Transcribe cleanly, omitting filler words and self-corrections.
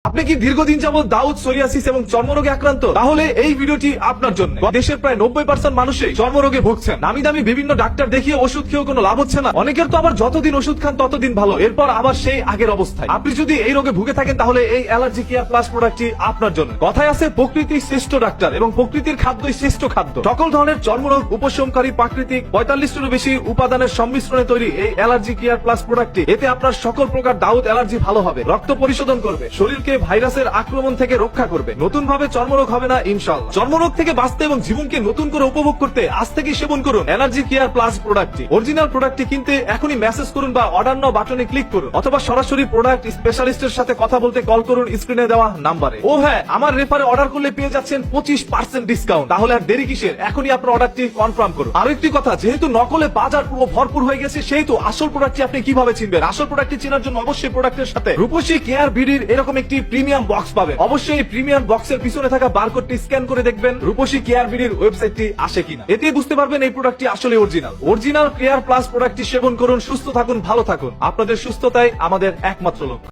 আপনি কি দীর্ঘদিন যাবত দাউদ, সোরিয়াসিস এবং চর্মরোগে আক্রান্ত? তাহলে এই ভিডিওটি আপনার জন্য। দেশের প্রায় 90% মানুষই চর্মরোগে ভুগছেন। নামি দামি বিভিন্ন ডাক্তার দেখিয়ে ওষুধ খেয়েও কোনো লাভ হচ্ছে না। অনেকের তো আবার যতদিন ওষুধ খান ততদিন ভালো, এরপর আবার সেই আগের অবস্থায়। আপনি যদি এই রোগে ভুগে থাকেন তাহলে এই অ্যালার্জি কেয়ার প্লাস প্রোডাক্টটি আপনার জন্য। কথায় আছে প্রকৃতি শ্রেষ্ঠ ডাক্তার এবং প্রকৃতির খাদ্যই শ্রেষ্ঠ খাদ্য। সকল ধরনের চর্মরোগ উপশমকারী প্রাকৃতিক 45টিরও বেশি উপাদানের সংমিশ্রণে তৈরি এই অ্যালার্জি কেয়ার প্লাস প্রোডাক্টটি, এতে আপনার সকল প্রকার দাউদ অ্যালার্জি ভালো হবে, রক্ত পরিশোধন করবে, শরীরকে ভাইরাসের আক্রমণ থেকে রক্ষা করবে, নতুন ভাবে চর্মরোগ হবে না ইনশাআল্লাহ। চর্মরোগ থেকে বাঁচতে এবং জীবনকে নতুন করে উপভোগ করতে আজ থেকে সেবন করুন এনার্জি কেয়ার প্লাস প্রোডাক্টটি। অরিজিনাল প্রোডাক্টটি কিনতে এখনই মেসেজ করুন বা অর্ডার নাও বাটনে ক্লিক করুন, অথবা সরাসরি প্রোডাক্ট স্পেশালিস্টের সাথে কথা বলতে কল করুন স্ক্রিনে দেওয়া নাম্বারে। ও হ্যাঁ, আমার রেফারে অর্ডার করলে পেয়ে যাচ্ছেন 25% ডিসকাউন্ট। তাহলে আর দেরি কিসের, এখনই আপনার অর্ডারটি কনফার্ম করুন। আরো একটি কথা, যেহেতু নকলে বাজার পুরো ভরপুর হয়ে গেছে, সেহেতু আসল প্রোডাক্টটি আপনি কিভাবে চিনবেন? আসল প্রোডাক্টটি চেনার জন্য অবশ্যই প্রোডাক্টের সাথে রূপসী কেয়ার বিডির এরকম একটি প্রিমিয়াম বক্স পাবেন। অবশ্যই এই প্রিমিয়াম বক্সের পিছনে থাকা বারকোডটি স্ক্যান করে দেখবেন রূপসী কেয়ার বিডির ওয়েবসাইটটি আসে কিনা। এতে বুঝতে পারবেন এই প্রোডাক্টটি আসলে অরিজিনাল কেয়ার প্লাস প্রোডাক্টটি সেবন করুন, সুস্থ থাকুন, ভালো থাকুন। আপনাদের সুস্থতাই আমাদের একমাত্র লক্ষ্য।